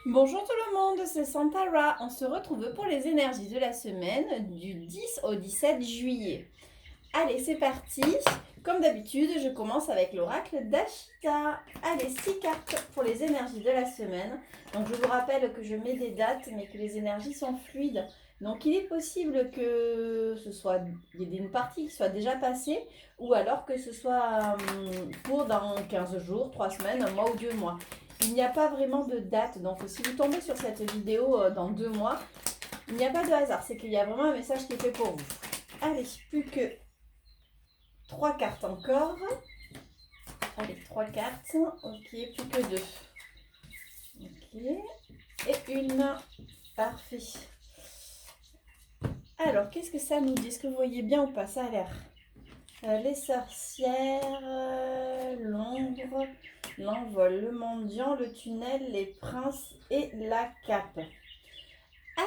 Bonjour tout le monde, c'est Santara. On se retrouve pour les énergies de la semaine du 10 au 17 juillet. Allez, c'est parti. Comme d'habitude, je commence avec l'oracle d'Ashita. Allez, 6 cartes pour les énergies de la semaine. Donc je vous rappelle que je mets des dates, mais que les énergies sont fluides. Donc il est possible que il y ait une partie qui soit déjà passée, ou alors que ce soit pour dans 15 jours, 3 semaines, un mois ou 2 mois. Il n'y a pas vraiment de date, donc si vous tombez sur cette vidéo dans 2 mois, il n'y a pas de hasard, c'est qu'il y a vraiment un message qui est fait pour vous. Allez, plus que 3 cartes encore. Allez, 3 cartes. Ok, plus que 2. Ok. Et une. Parfait. Alors, qu'est-ce que ça nous dit? Est-ce que vous voyez bien ou pas? Ça a l'air. Les sorcières, l'ombre, l'envol, le mendiant, le tunnel, les princes et la cape.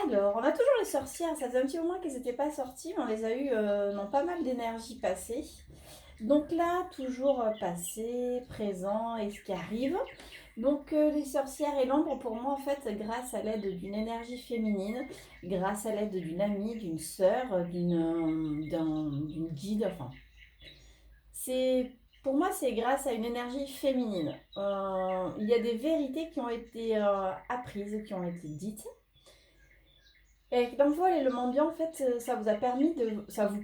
Alors, on a toujours les sorcières. Ça faisait un petit moment qu'elles n'étaient pas sorties, mais on les a eues dans pas mal d'énergie passée. Donc là, toujours passé, présent et ce qui arrive. Donc les sorcières et l'ombre, pour moi, en fait, grâce à l'aide d'une énergie féminine, grâce à l'aide d'une amie, d'une sœur, d'une guide, enfin, c'est pour moi, c'est grâce à une énergie féminine. Il y a des vérités qui ont été apprises, qui ont été dites. Et avec l'envol et le mendiant, en fait, ça vous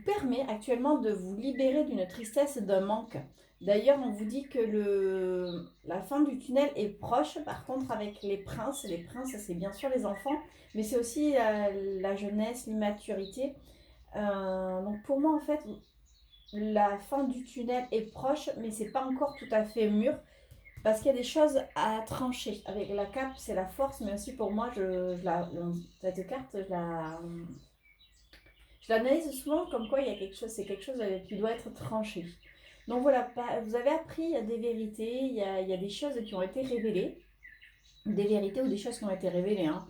permet actuellement de vous libérer d'une tristesse, d'un manque. D'ailleurs, on vous dit que la fin du tunnel est proche. Par contre, avec les princes, c'est bien sûr les enfants, mais c'est aussi la jeunesse, l'immaturité. Donc pour moi, en fait, la fin du tunnel est proche, mais c'est pas encore tout à fait mûr. Parce qu'il y a des choses à trancher. Avec la cape, c'est la force, mais aussi pour moi, cette carte, je l'analyse souvent comme quoi il y a quelque chose, c'est quelque chose qui doit être tranché. Donc voilà, vous avez appris des vérités, il y a des choses qui ont été révélées, des vérités ou des choses qui ont été révélées, hein.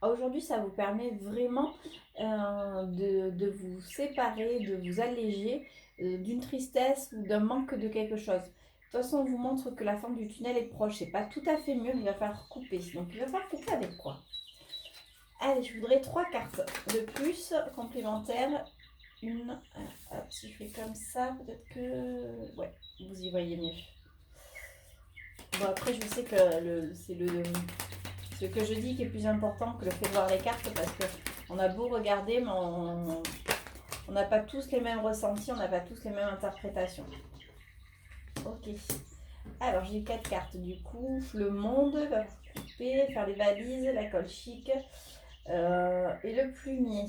Aujourd'hui, ça vous permet vraiment de vous séparer, de vous alléger d'une tristesse ou d'un manque de quelque chose. De toute façon, on vous montre que la fin du tunnel est proche. C'est pas tout à fait mûr, il va falloir couper. Donc, il va falloir couper avec quoi? Allez, je voudrais 3 cartes de plus complémentaires. Une. Hop, si je fais comme ça, peut-être que. Ouais, vous y voyez mieux. Bon, après, je sais que c'est ce que je dis qui est plus important que le fait de voir les cartes parce que on a beau regarder, mais on n'a pas tous les mêmes ressentis, on n'a pas tous les mêmes interprétations. Ok. Alors, j'ai 4 cartes du coup. Le monde va couper, faire les valises, la colle chic et le plumier.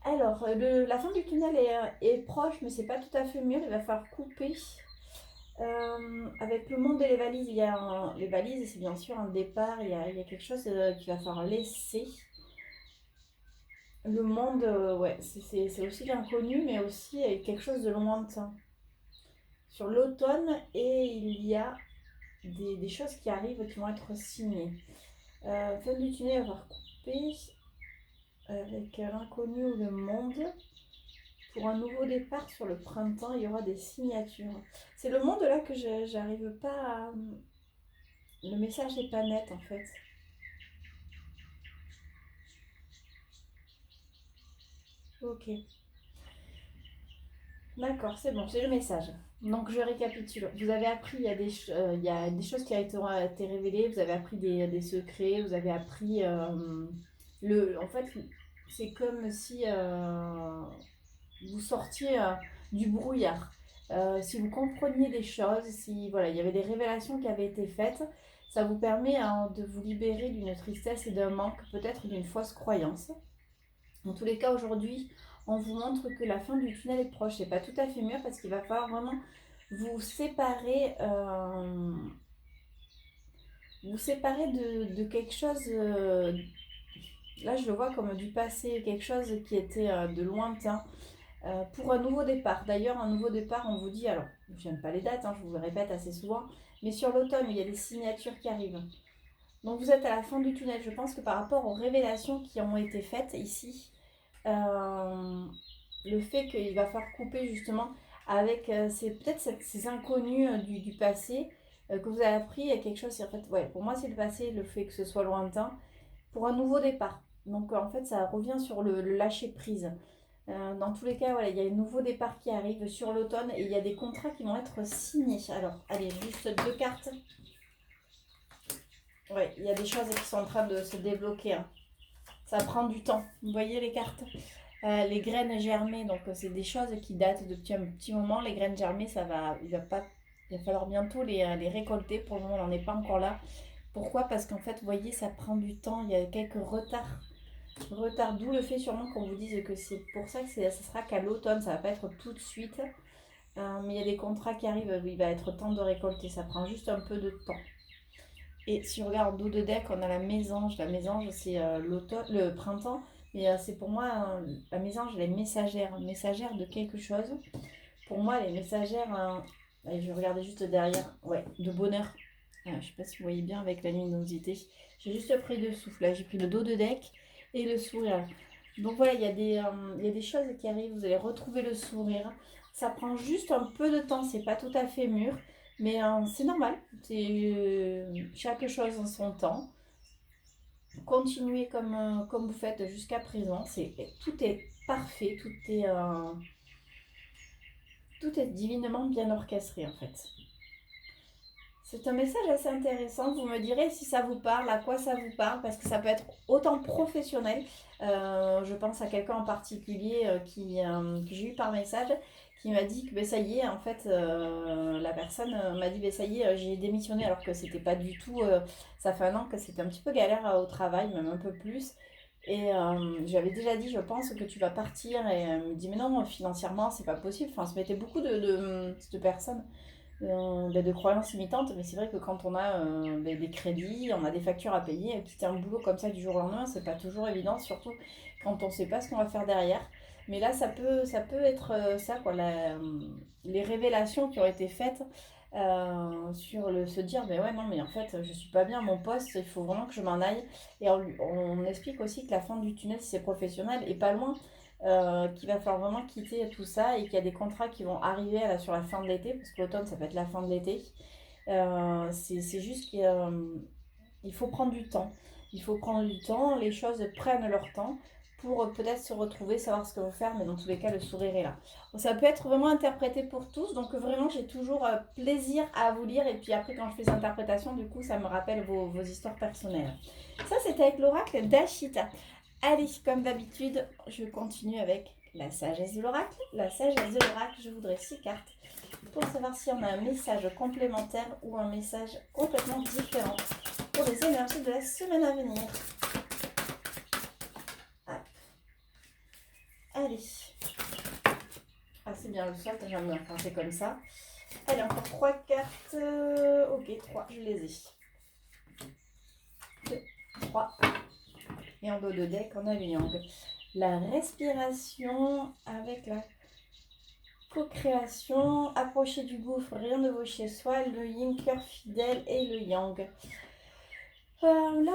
Alors, la fin du tunnel est proche, mais c'est pas tout à fait mûr. Il va falloir couper. Avec le monde et les valises, les valises, c'est bien sûr un départ. Il y a quelque chose qu'il va falloir laisser. Le monde, ouais, c'est aussi l'inconnu, mais aussi quelque chose de lointain. Sur l'automne, et il y a des choses qui arrivent qui vont être signées. Fin du tunnel, avoir coupé avec l'inconnu ou le monde. Pour un nouveau départ sur le printemps, il y aura des signatures. C'est le monde là que j'arrive pas à. Le message n'est pas net en fait. Ok. D'accord, c'est bon, j'ai le message. Donc je récapitule. Vous avez appris, il y a des choses qui ont été révélées, vous avez appris des secrets, vous avez appris en fait, c'est comme si vous sortiez du brouillard. Si vous compreniez des choses, si voilà, il y avait des révélations qui avaient été faites, ça vous permet de vous libérer d'une tristesse et d'un manque, peut-être d'une fausse croyance. Dans tous les cas, aujourd'hui, on vous montre que la fin du tunnel est proche. C'est pas tout à fait mûr parce qu'il va falloir vraiment vous séparer, de quelque chose. Là, je le vois comme du passé, quelque chose qui était de lointain, pour un nouveau départ. D'ailleurs, un nouveau départ, on vous dit, alors, j'aime pas les dates, hein, je vous le répète assez souvent, mais sur l'automne, il y a des signatures qui arrivent. Donc vous êtes à la fin du tunnel. Je pense que par rapport aux révélations qui ont été faites ici, euh, le fait qu'il va falloir couper justement avec peut-être ces inconnus du passé, que vous avez appris quelque chose. En fait, ouais, pour moi, c'est le passé, le fait que ce soit lointain, pour un nouveau départ. Donc, en fait, ça revient sur le lâcher prise. Dans tous les cas, voilà, il y a un nouveau départ qui arrive sur l'automne et il y a des contrats qui vont être signés. Alors, allez, juste 2 cartes. Ouais, il y a des choses qui sont en train de se débloquer, hein. Ça prend du temps. Vous voyez les cartes? Les graines germées, donc c'est des choses qui datent depuis un petit moment. Les graines germées, il va falloir bientôt les récolter. Pour le moment, on n'en est pas encore là. Pourquoi? Parce qu'en fait, vous voyez, ça prend du temps. Il y a quelques retards, d'où le fait sûrement qu'on vous dise que c'est pour ça que ça sera qu'à l'automne. Ça va pas être tout de suite. Mais il y a des contrats qui arrivent. Il va être temps de récolter. Ça prend juste un peu de temps. Et si on regarde en dos de deck, on a la mésange. La mésange, c'est le printemps. Mais c'est pour moi, la mésange, elle est messagère de quelque chose. Pour moi, elle est messagère, allez, je vais regarder juste derrière, ouais, de bonheur. Je ne sais pas si vous voyez bien avec la luminosité. J'ai juste pris le souffle, là, j'ai pris le dos de deck et le sourire. Donc voilà, il y a des choses qui arrivent, vous allez retrouver le sourire. Ça prend juste un peu de temps, c'est pas tout à fait mûr, mais c'est normal. C'est chaque chose en son temps. Continuez comme vous faites jusqu'à présent. Tout est parfait, tout est divinement bien orchestré en fait. C'est un message assez intéressant. Vous me direz si ça vous parle, à quoi ça vous parle, parce que ça peut être autant professionnel. Je pense à quelqu'un en particulier que j'ai eu par message qui m'a dit que ben, ça y est, en fait, la personne m'a dit ben, ça y est, j'ai démissionné alors que c'était pas du tout. Ça fait un an que c'était un petit peu galère au travail, même un peu plus. Et j'avais déjà dit, je pense que tu vas partir. Et elle me dit, mais non, financièrement, c'est pas possible. Enfin, ça mettait beaucoup de personnes de croyances limitantes, mais c'est vrai que quand on a des crédits, on a des factures à payer, quitter un boulot comme ça du jour au lendemain, c'est pas toujours évident, surtout quand on sait pas ce qu'on va faire derrière. Mais là, ça peut être ça, quoi, les révélations qui ont été faites sur se dire, mais ouais, non, mais en fait, je suis pas bien à mon poste, il faut vraiment que je m'en aille. Et on explique aussi que la fin du tunnel, si c'est professionnel, est pas loin, qu'il va falloir vraiment quitter tout ça et qu'il y a des contrats qui vont arriver sur la fin de l'été, parce que l'automne ça peut être la fin de l'été. C'est juste qu'il faut prendre du temps. Il faut prendre du temps, les choses prennent leur temps pour peut-être se retrouver, savoir ce que vous faire, mais dans tous les cas, le sourire est là. Donc, ça peut être vraiment interprété pour tous, donc vraiment, j'ai toujours plaisir à vous lire, et puis après, quand je fais ces interprétations, du coup, ça me rappelle vos histoires personnelles. Ça, c'était avec l'oracle d'Ashita. Allez, comme d'habitude, je continue avec la sagesse de l'oracle. La sagesse de l'oracle, je voudrais 6 cartes pour savoir si on a un message complémentaire ou un message complètement différent pour les énergies de la semaine à venir. Hop. Allez. Ah, c'est bien le sol, j'aime bien quand c'est comme ça. Allez, encore 3 cartes. Ok, 3, je les ai. 2, 3. Et en dos de deck, on a le yang. La respiration avec la co-création, approcher du gouffre, rien ne vaut chez soi, le yin, cœur fidèle et le yang. Là,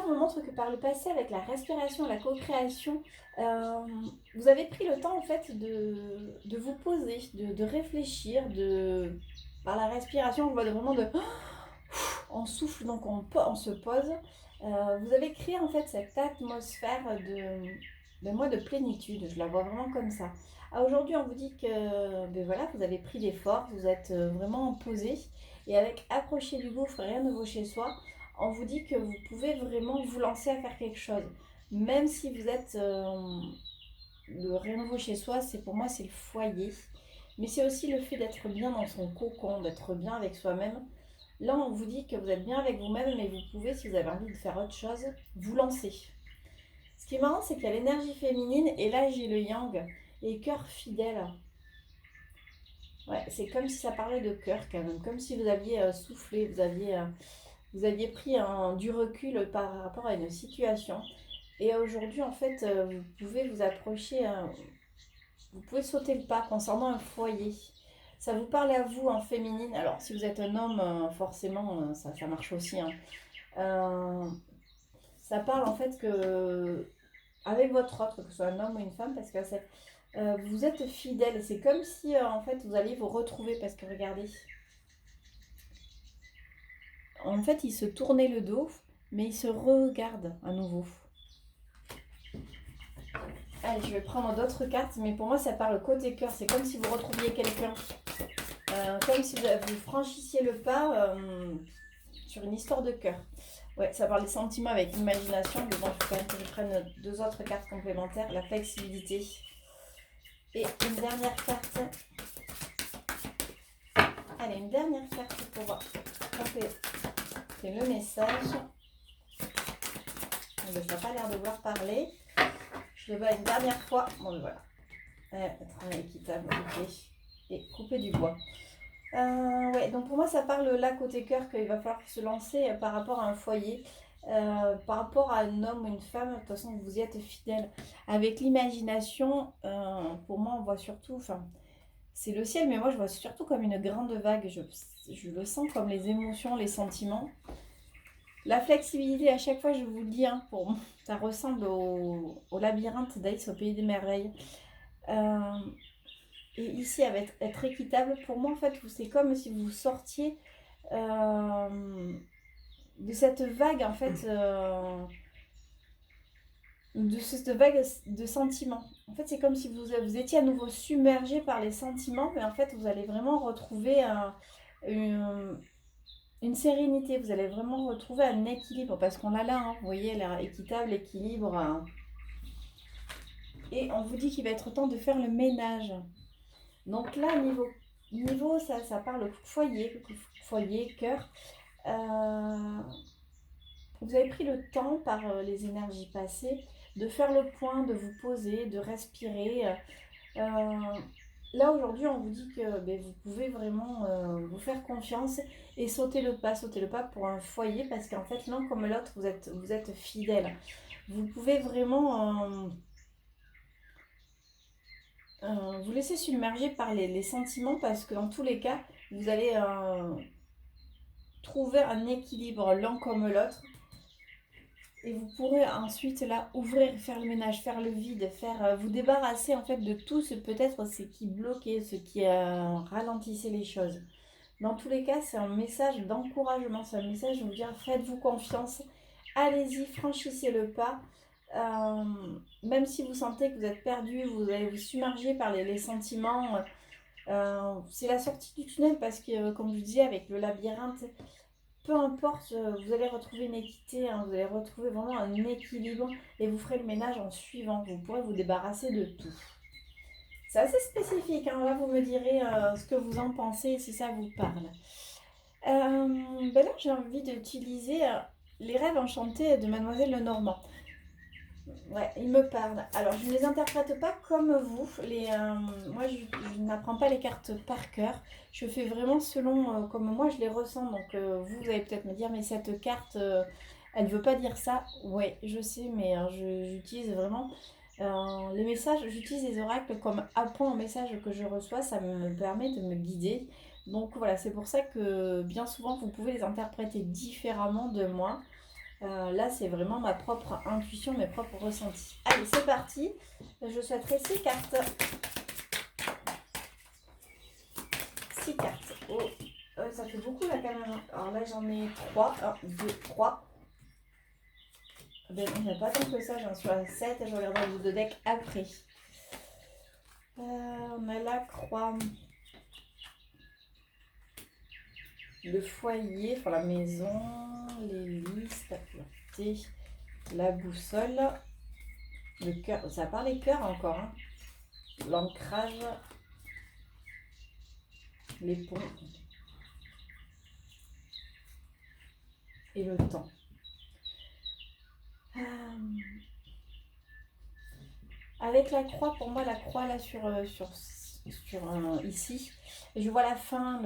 on me montre que par le passé, avec la respiration, la co-création, vous avez pris le temps en fait de vous poser, de réfléchir, par la respiration, on voit vraiment on souffle, donc on se pose. Vous avez créé en fait cette atmosphère de plénitude, je la vois vraiment comme ça. Aujourd'hui, on vous dit que ben voilà, vous avez pris des forces, vous êtes vraiment posé, et avec approcher du gouffre, rien ne vaut chez soi, on vous dit que vous pouvez vraiment vous lancer à faire quelque chose. Même si vous êtes le rien ne vaut chez soi, c'est pour moi c'est le foyer, mais c'est aussi le fait d'être bien dans son cocon, d'être bien avec soi-même. Là, on vous dit que vous êtes bien avec vous-même, mais vous pouvez, si vous avez envie de faire autre chose, vous lancer. Ce qui est marrant, c'est qu'il y a l'énergie féminine, et là, j'ai le yang, et cœur fidèle. Ouais, c'est comme si ça parlait de cœur, quand même. Comme si vous aviez soufflé, vous aviez pris du recul par rapport à une situation. Et aujourd'hui, en fait, vous pouvez vous approcher, vous pouvez sauter le pas concernant un foyer. Ça vous parle à vous en féminine. Alors, si vous êtes un homme, forcément, ça marche aussi, hein. Euh, Ça parle en fait que, avec votre autre, que ce soit un homme ou une femme, parce que vous êtes fidèle. C'est comme si, en fait, vous alliez vous retrouver, parce que regardez, en fait, ils se tournaient le dos, mais ils se regardent à nouveau. Allez, je vais prendre d'autres cartes, mais pour moi, ça parle côté cœur. C'est comme si vous retrouviez quelqu'un. Comme si vous franchissiez le pas sur une histoire de cœur. Ouais, ça parle des sentiments avec l'imagination, mais bon, il faut quand même que je prenne 2 autres cartes complémentaires. La flexibilité. Et une dernière carte. Allez, une dernière carte pour voir. C'est le message. Ça n'a pas l'air de vouloir parler. Je le vois une dernière fois. Bon, voilà. Travail équitable, ok. Et couper du bois. Ouais, donc pour moi, ça parle là, côté cœur, qu'il va falloir se lancer par rapport à un foyer. Par rapport à un homme ou une femme, de toute façon, vous y êtes fidèle. Avec l'imagination, pour moi, on voit surtout... Enfin, c'est le ciel, mais moi, je vois surtout comme une grande vague. Je le sens comme les émotions, les sentiments. La flexibilité, à chaque fois, je vous le dis, hein, pour moi, ça ressemble au labyrinthe d'Alice au Pays des Merveilles. Et ici, avec être équitable, pour moi, en fait, c'est comme si vous sortiez de cette vague, en fait, de cette vague de sentiments. En fait, c'est comme si vous étiez à nouveau submergé par les sentiments, mais en fait, vous allez vraiment retrouver une sérénité. Vous allez vraiment retrouver un équilibre, parce qu'on l'a là, hein, vous voyez, l'air équitable, équilibre. Et on vous dit qu'il va être temps de faire le ménage. Donc là, niveau ça parle foyer, cœur. Vous avez pris le temps par les énergies passées de faire le point, de vous poser, de respirer. Là aujourd'hui, on vous dit que vous pouvez vraiment vous faire confiance et sauter le pas pour un foyer, parce qu'en fait, l'un comme l'autre, vous êtes fidèles. Vous pouvez vraiment vous laisser submerger par les sentiments, parce que dans tous les cas, vous allez trouver un équilibre l'un comme l'autre. Et vous pourrez ensuite là ouvrir, faire le ménage, faire le vide, vous débarrasser en fait de tout peut-être ce qui bloquait, ce qui ralentissait les choses. Dans tous les cas, c'est un message d'encouragement, c'est un message de vous dire faites-vous confiance, allez-y, franchissez le pas. Même si vous sentez que vous êtes perdu, vous allez vous submerger par les sentiments. C'est la sortie du tunnel, parce que comme je disais avec le labyrinthe, peu importe, vous allez retrouver une équité, hein, vous allez retrouver vraiment un équilibre, et vous ferez le ménage en suivant. Vous pourrez vous débarrasser de tout. C'est assez spécifique, hein. Là vous me direz ce que vous en pensez, si ça vous parle. Là j'ai envie d'utiliser les rêves enchantés de Mademoiselle Lenormand. Ouais, ils me parlent. Alors, je ne les interprète pas comme vous. Moi, je n'apprends pas les cartes par cœur. Je fais vraiment selon comme moi je les ressens. Donc, vous allez peut-être me dire, mais cette carte, elle ne veut pas dire ça. Ouais, je sais, mais j'utilise vraiment les messages. J'utilise les oracles comme apprend au message que je reçois. Ça me permet de me guider. Donc, voilà, c'est pour ça que bien souvent, vous pouvez les interpréter différemment de moi. Là, c'est vraiment ma propre intuition, mes propres ressentis. Allez, c'est parti. Je souhaiterais 6 cartes. 6 cartes. Oh, ça fait beaucoup là quand même. Alors là, j'en ai 3. 1, 2, 3. Ben, il n'y a pas tant que ça, j'en suis à 7. Je regarderai le 2 decks après. On a la croix. Le foyer, enfin la maison, les listes, la pureté, la boussole, le cœur, ça parle des cœurs encore, hein. L'ancrage, les ponts et le temps. Avec la croix, pour moi, la croix là sur ici, je vois la fin.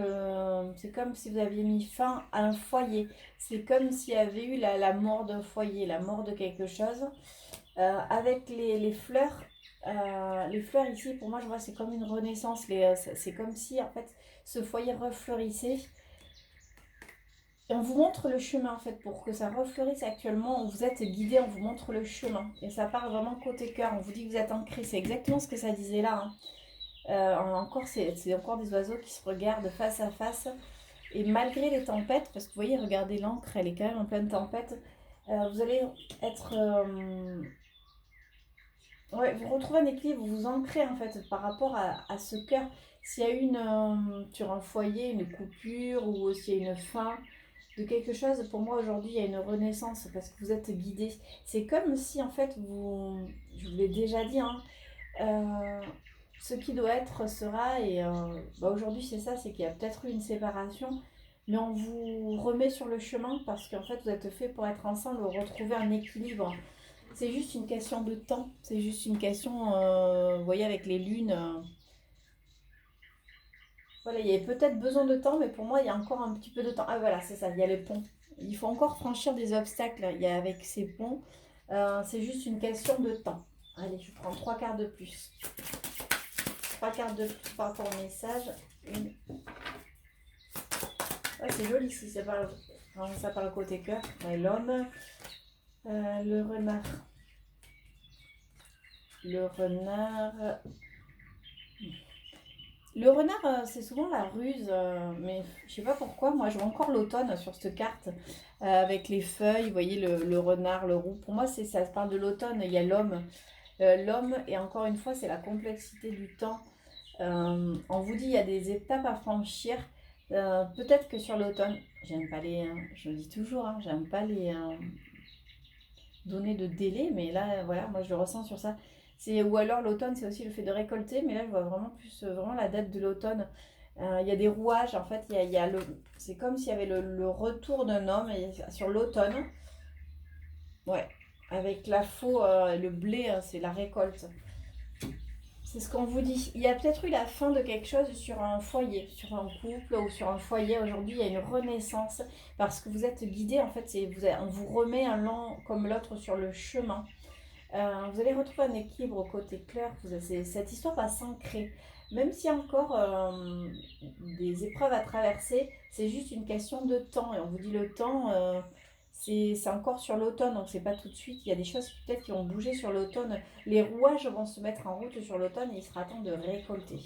C'est comme si vous aviez mis fin à un foyer. C'est comme s'il y avait eu la mort d'un foyer, la mort de quelque chose. Avec les fleurs. Les fleurs ici, pour moi, je vois c'est comme une renaissance. C'est comme si en fait ce foyer refleurissait. Et on vous montre le chemin en fait pour que ça refleurisse actuellement. Vous êtes guidé, on vous montre le chemin. Et ça part vraiment côté cœur. On vous dit que vous êtes ancré. C'est exactement ce que ça disait là, hein. Encore, c'est encore des oiseaux qui se regardent face à face. Et malgré les tempêtes, parce que vous voyez, regardez l'encre, elle est quand même en pleine tempête, vous allez être... ouais, vous retrouvez un équilibre, vous vous ancrez en fait par rapport à ce cœur. S'il y a une, sur un foyer, une coupure ou s'il y a une fin de quelque chose, pour moi aujourd'hui il y a une renaissance parce que vous êtes guidé. C'est comme si en fait vous, je vous l'ai déjà dit, hein, euh, ce qui doit être sera et bah, aujourd'hui c'est ça, c'est qu'il y a peut-être eu une séparation, mais on vous remet sur le chemin parce qu'en fait vous êtes fait pour être ensemble, retrouver un équilibre. C'est juste une question de temps. C'est juste une question, vous voyez, avec les lunes. Voilà, il y avait peut-être besoin de temps, mais pour moi, il y a encore un petit peu de temps. Ah voilà, c'est ça, il y a les ponts. Il faut encore franchir des obstacles. Il y a avec ces ponts. C'est juste une question de temps. Allez, je prends trois quarts de plus. Trois quarts de plus par rapport au message. Une. Ouais, c'est joli si c'est par, ça par le côté cœur. Ouais, l'homme. Le renard. Le renard. Le renard, c'est souvent la ruse, mais je sais pas pourquoi. Moi, je vois encore l'automne sur cette carte avec les feuilles. Vous voyez le renard, le roux. Pour moi, c'est ça se parle de l'automne. Il y a l'homme, l'homme, et encore une fois, c'est la complexité du temps. On vous dit il y a des étapes à franchir. Peut-être que sur l'automne, j'aime pas les, je le dis toujours, hein, j'aime pas les donner de délai, mais là, voilà, moi je le ressens sur ça. C'est, ou alors l'automne, c'est aussi le fait de récolter, mais là je vois vraiment plus vraiment la date de l'automne. Il y a des rouages, en fait, il y a le, c'est comme s'il y avait le retour d'un homme sur l'automne, ouais, avec la faux, le blé, c'est la récolte. C'est ce qu'on vous dit. Il y a peut-être eu la fin de quelque chose sur un foyer, sur un couple ou sur un foyer. Aujourd'hui, il y a une renaissance parce que vous êtes guidé. En fait, on vous remet un l'un comme l'autre sur le chemin. Vous allez retrouver un équilibre côté cœur. Cette histoire va s'ancrer. Même s'il y a encore des épreuves à traverser, c'est juste une question de temps. Et on vous dit le temps, c'est encore sur l'automne, donc c'est pas tout de suite. Il y a des choses peut-être qui vont bouger sur l'automne. Les rouages vont se mettre en route sur l'automne et il sera temps de récolter.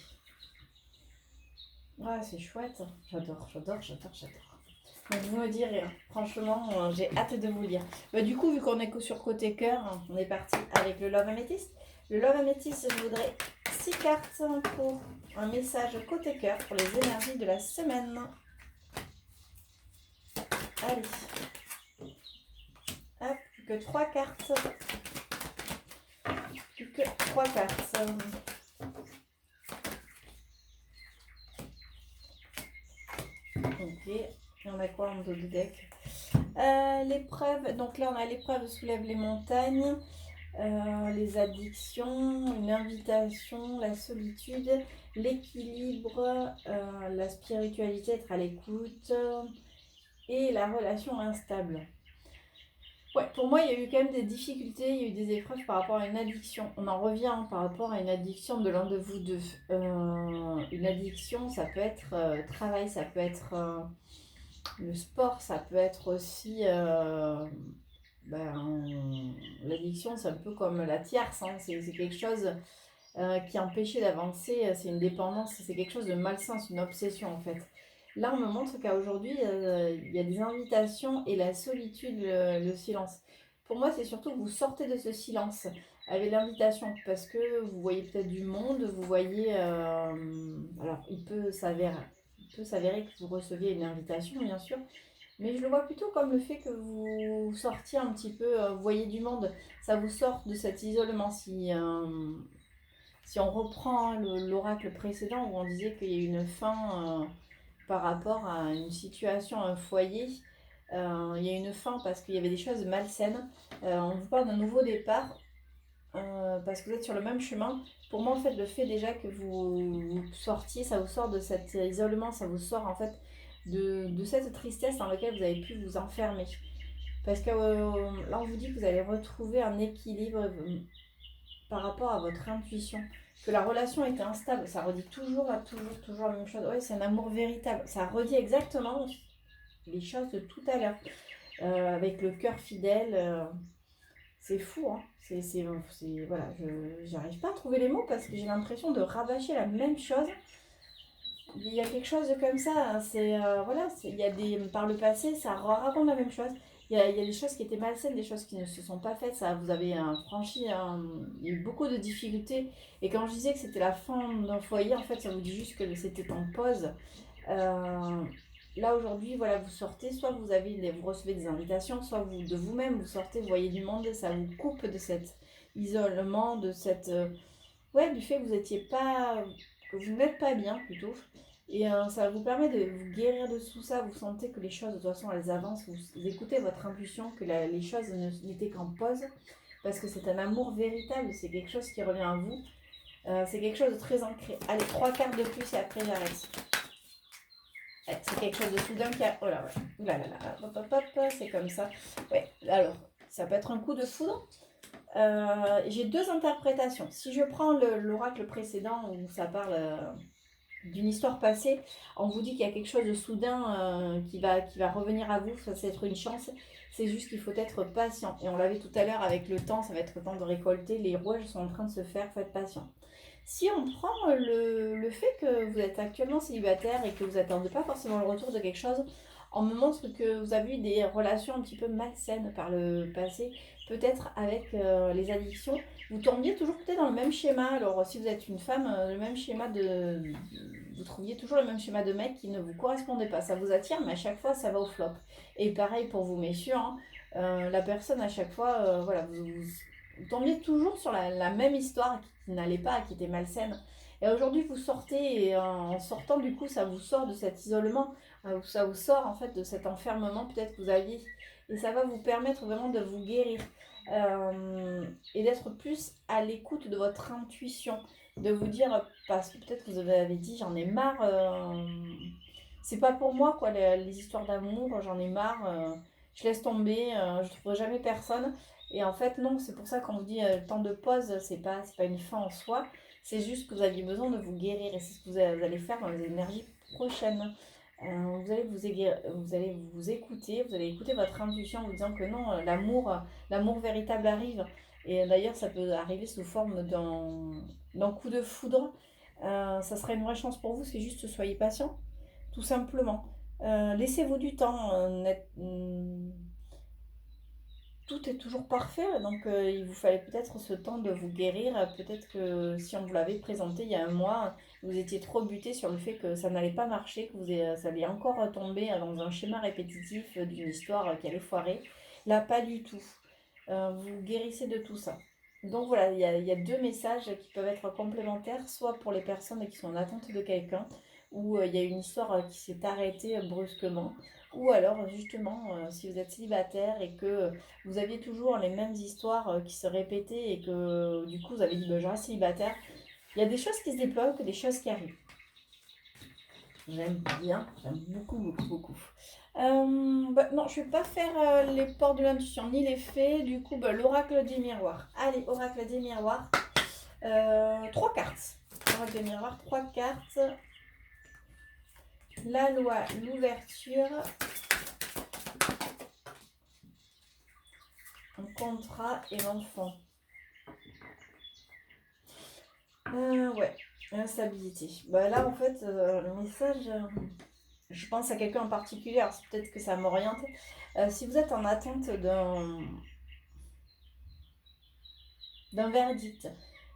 Ouais, c'est chouette. J'adore, j'adore, j'adore, j'adore. Donc vous me direz, hein. Franchement, j'ai hâte de vous lire. Bah, du coup, vu qu'on est sur côté cœur, hein, on est parti avec le Love Amethyst. Le Love Amethyst, je voudrais 6 cartes pour un message côté cœur pour les énergies de la semaine. Allez. Hop, plus que 3 cartes. Plus que 3 cartes. Ok. Et on a quoi en dos du deck? L'épreuve. Donc là, on a l'épreuve soulève les montagnes. Les addictions, une invitation, la solitude, l'équilibre, la spiritualité, être à l'écoute et la relation instable. Ouais, pour moi, il y a eu quand même des difficultés, il y a eu des épreuves par rapport à une addiction. On en revient par rapport à une addiction de l'un de vous deux. Une addiction, ça peut être travail, ça peut être le sport, ça peut être aussi l'addiction, c'est un peu comme la tierce, hein. C'est quelque chose qui empêchait d'avancer, c'est une dépendance, c'est quelque chose de malsain, c'est une obsession en fait. Là, on me montre qu'à aujourd'hui, il y a des invitations et la solitude, le silence. Pour moi, c'est surtout que vous sortez de ce silence avec l'invitation parce que vous voyez peut-être du monde, vous voyez. Alors, il peut s'avérer que vous receviez une invitation, bien sûr, mais je le vois plutôt comme le fait que vous sortiez un petit peu, vous voyez du monde, ça vous sort de cet isolement. Si on reprend l'oracle précédent où on disait qu'il y a une fin par rapport à une situation, un foyer, il y a une fin parce qu'il y avait des choses malsaines. On vous parle d'un nouveau départ parce que vous êtes sur le même chemin. Pour moi, en fait, le fait déjà que vous sortiez, ça vous sort de cet isolement, ça vous sort en fait de cette tristesse dans laquelle vous avez pu vous enfermer. Parce que là, on vous dit que vous allez retrouver un équilibre par rapport à votre intuition. Que la relation était instable, ça redit toujours la même chose. Ouais, c'est un amour véritable. Ça redit exactement les choses de tout à l'heure. Avec le cœur fidèle. C'est fou, hein. Voilà, j'arrive pas à trouver les mots parce que j'ai l'impression de rabâcher la même chose. il y a quelque chose de comme ça, hein, c'est voilà, il y a des par le passé, ça raconte la même chose. Il y a des choses qui étaient malsaines, des choses qui ne se sont pas faites. Ça, vous avez franchi, il y a eu beaucoup de difficultés. Et quand je disais que c'était la fin d'un foyer, en fait, ça vous dit juste que c'était en pause. Euh, Là aujourd'hui, voilà, vous sortez, soit vous recevez des invitations, soit vous de vous-même vous sortez, vous voyez du monde, et ça vous coupe de cet isolement, de cette ouais, du fait que vous étiez pas, que vous n'êtes pas bien plutôt. Et ça vous permet de vous guérir de tout ça. Vous sentez que les choses, de toute façon, elles avancent. Vous écoutez votre intuition, que les choses n'étaient qu'en pause. Parce que c'est un amour véritable. C'est quelque chose qui revient à vous. C'est quelque chose de très ancré. Allez, 3 cartes de plus et après j'arrête. Ouais, c'est quelque chose de soudain qui a... Oh là, ouais. Ouh là là là, hop, hop, hop, c'est comme ça. Ouais, alors, ça peut être un coup de foudre. J'ai deux interprétations. Si je prends l'oracle précédent où ça parle d'une histoire passée, on vous dit qu'il y a quelque chose de soudain qui va revenir à vous, ça c'est être une chance. C'est juste qu'il faut être patient. Et on l'avait tout à l'heure avec le temps, ça va être le temps de récolter. Les rouages sont en train de se faire, faut être patient. Si on prend le fait que vous êtes actuellement célibataire et que vous n'attendez pas forcément le retour de quelque chose, on me montre que vous avez eu des relations un petit peu malsaines par le passé, peut-être avec les addictions. Vous tombiez toujours peut-être dans le même schéma. Alors si vous êtes une femme, le même schéma vous trouviez toujours le même schéma de mec qui ne vous correspondait pas. Ça vous attire, mais à chaque fois ça va au flop. Et pareil pour vous messieurs, hein. La personne à chaque fois, voilà, vous tombiez toujours sur la même histoire qui n'allait pas, qui était malsaine. Et aujourd'hui, vous sortez et en sortant, du coup, ça vous sort de cet isolement, ça vous sort en fait de cet enfermement peut-être que vous aviez. Et ça va vous permettre vraiment de vous guérir et d'être plus à l'écoute de votre intuition. De vous dire, parce que peut-être que vous avez dit, j'en ai marre, c'est pas pour moi, quoi, les histoires d'amour, j'en ai marre, je laisse tomber, je trouverai jamais personne. Et en fait, non, c'est pour ça qu'on vous dit le temps de pause, c'est pas une fin en soi, c'est juste que vous aviez besoin de vous guérir et c'est ce que vous allez faire dans les énergies prochaines. Vous allez vous écouter, vous allez écouter votre intuition en vous disant que non, l'amour véritable arrive. Et d'ailleurs, ça peut arriver sous forme d'un coup de foudre. Ça sera une vraie chance pour vous, c'est juste soyez patient, tout simplement. Laissez-vous du temps. Tout est toujours parfait, donc il vous fallait peut-être ce temps de vous guérir. Peut-être que si on vous l'avait présenté il y a un mois, vous étiez trop buté sur le fait que ça n'allait pas marcher, que ça allait encore tomber dans un schéma répétitif d'une histoire qui allait foirer. Là, pas du tout. Vous guérissez de tout ça. Donc voilà, il y a deux messages qui peuvent être complémentaires, soit pour les personnes qui sont en attente de quelqu'un, ou il y a une histoire qui s'est arrêtée brusquement, ou alors justement, si vous êtes célibataire et que vous aviez toujours les mêmes histoires qui se répétaient et que du coup vous avez dit bah, je reste célibataire, il y a des choses qui se débloquent, des choses qui arrivent. J'aime bien, j'aime beaucoup, beaucoup, beaucoup. Bah, non, je ne vais pas faire les ports de l'intuition ni les fées, du coup, bah, l'oracle des miroirs. Allez, oracle des miroirs. 3 cartes. Oracle des miroirs, 3 cartes. La loi, l'ouverture. Un contrat et l'enfant. Ouais, instabilité. Bah, là, en fait, le message, je pense à quelqu'un en particulier, alors peut-être que ça m'oriente. Si vous êtes en attente d'un verdict,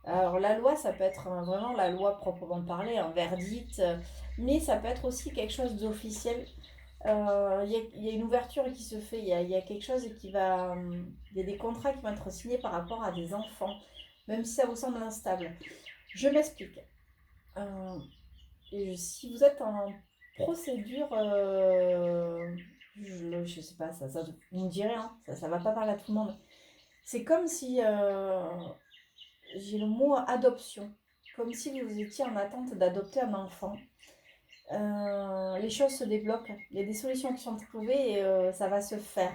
alors la loi, ça peut être vraiment la loi proprement parlée, un verdict, mais ça peut être aussi quelque chose d'officiel. Il y a une ouverture qui se fait, il y a quelque chose qui va... Il y a des contrats qui vont être signés par rapport à des enfants, même si ça vous semble instable. Je m'explique. Euh, Si vous êtes en procédure, je sais pas, ça vous me direz, hein, ça va pas parler à tout le monde. C'est comme si, j'ai le mot adoption, comme si vous étiez en attente d'adopter un enfant. Les choses se débloquent, il y a des solutions qui sont trouvées et ça va se faire.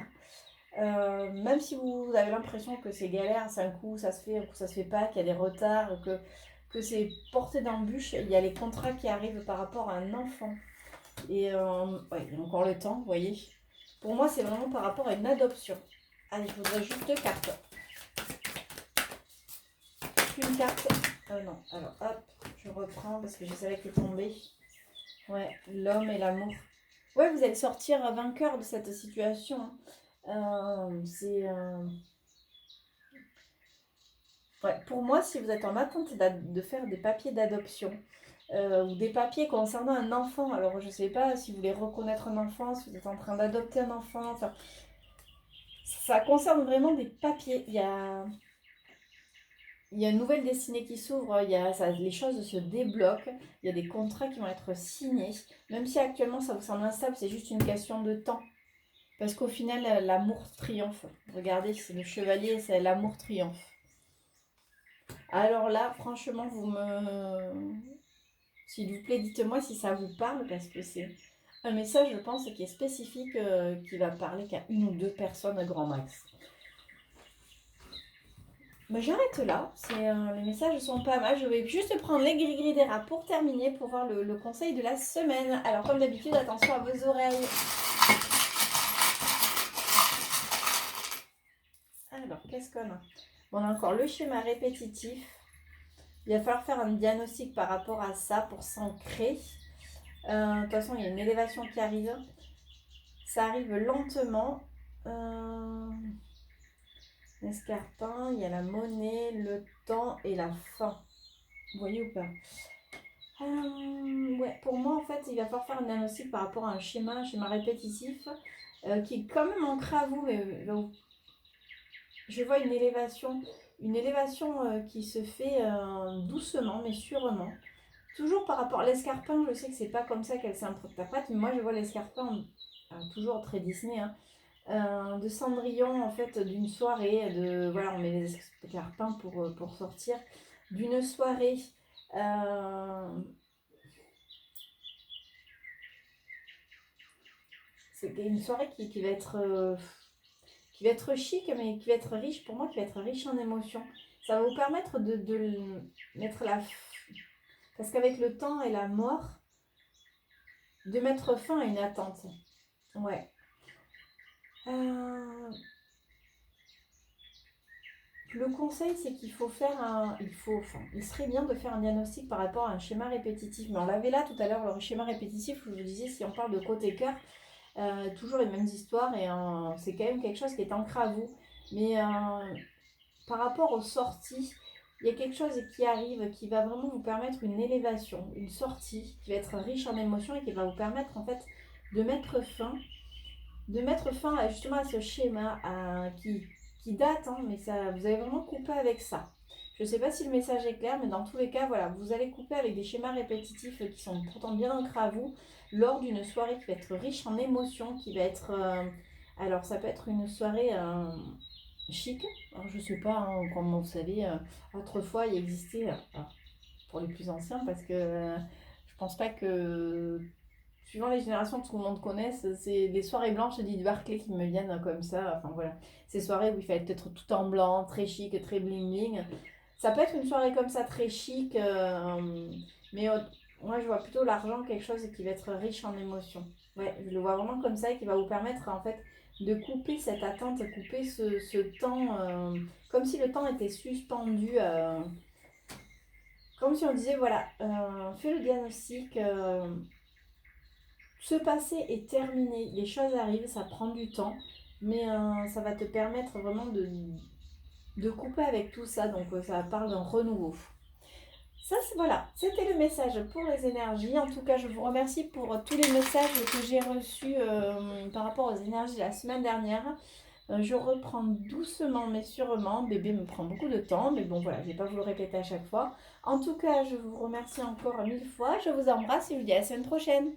Même si vous avez l'impression que c'est galère, c'est un coup ça se fait, un coup ça se fait pas, qu'il y a des retards, que c'est porté d'embûches, il y a les contrats qui arrivent par rapport à un enfant. Et ouais, il y a encore le temps, vous voyez. Pour moi, c'est vraiment par rapport à une adoption. Allez, je voudrais juste 2 cartes. Une carte. Non, alors hop, je reprends parce que je savais qu'elle tombait. Ouais, l'homme et l'amour. Ouais, vous allez sortir vainqueur de cette situation. Ouais, pour moi, si vous êtes en attente de faire des papiers d'adoption ou des papiers concernant un enfant, alors je ne sais pas si vous voulez reconnaître un enfant, si vous êtes en train d'adopter un enfant, enfin, ça concerne vraiment des papiers. Il y a une nouvelle destinée qui s'ouvre, les choses se débloquent, il y a des contrats qui vont être signés, même si actuellement ça vous semble instable, c'est juste une question de temps. Parce qu'au final, l'amour triomphe. Regardez, c'est le chevalier, c'est l'amour triomphe. Alors là, franchement, s'il vous plaît, dites-moi si ça vous parle, parce que c'est un message, je pense, qui est spécifique, qui va parler qu'à une ou deux personnes grand max. Mais j'arrête là, les messages sont pas mal. Je vais juste prendre les gris-gris des rats pour terminer, pour voir le conseil de la semaine. Alors comme d'habitude, attention à vos oreilles. Alors, qu'est-ce qu'on a? On a encore le schéma répétitif. Il va falloir faire un diagnostic par rapport à ça pour s'ancrer. De toute façon, il y a une élévation qui arrive. Ça arrive lentement. L'escarpin, il y a la monnaie, le temps et la fin. Vous voyez ou pas? Ouais, pour moi, en fait, il va falloir faire un diagnostic par rapport à un schéma répétitif qui est quand même ancré à vous. Mais, je vois une élévation qui se fait doucement mais sûrement. Toujours par rapport à l'escarpin, je sais que c'est pas comme ça qu'elle s'interprète, mais moi je vois l'escarpin, toujours très Disney, hein, de Cendrillon en fait, d'une soirée, voilà, on met les escarpins pour sortir, d'une soirée. C'est une soirée qui va être chic, mais qui va être riche, pour moi, qui va être riche en émotions. Ça va vous permettre de mettre parce qu'avec le temps et la mort, de mettre fin à une attente. Ouais. Le conseil, c'est qu'il faut faire il serait bien de faire un diagnostic par rapport à un schéma répétitif. Mais on l'avait là tout à l'heure, le schéma répétitif, où je vous disais, si on parle de côté cœur, toujours les mêmes histoires, et c'est quand même quelque chose qui est ancré à vous. Mais par rapport aux sorties, il y a quelque chose qui arrive qui va vraiment vous permettre une élévation, une sortie qui va être riche en émotions et qui va vous permettre en fait de mettre fin justement à ce schéma qui date, hein, mais ça, vous allez vraiment couper avec ça. Je ne sais pas si le message est clair, mais dans tous les cas, voilà, vous allez couper avec des schémas répétitifs qui sont pourtant bien ancrés à vous lors d'une soirée qui va être riche en émotions, qui va être... alors ça peut être une soirée chic. Alors je sais pas, hein, comme vous savez, autrefois il existait, pour les plus anciens, parce que je pense pas que, suivant les générations que tout le monde connaisse, c'est des soirées blanches dites Barclay qui me viennent comme ça. Enfin voilà, ces soirées où il fallait être tout en blanc, très chic, très bling bling. Ça peut être une soirée comme ça, très chic, mais moi je vois plutôt l'argent, quelque chose qui va être riche en émotions. Ouais, je le vois vraiment comme ça et qui va vous permettre en fait de couper cette attente, couper ce temps, comme si le temps était suspendu, comme si on disait voilà, fais le diagnostic, ce passé est terminé, les choses arrivent, ça prend du temps, mais ça va te permettre vraiment de couper avec tout ça, donc ça parle d'un renouveau. Ça, voilà, c'était le message pour les énergies. En tout cas, je vous remercie pour tous les messages que j'ai reçus par rapport aux énergies la semaine dernière. Je reprends doucement mais sûrement. Bébé me prend beaucoup de temps, mais bon voilà, je ne vais pas vous le répéter à chaque fois. En tout cas, je vous remercie encore 1000 fois. Je vous embrasse et je vous dis à la semaine prochaine.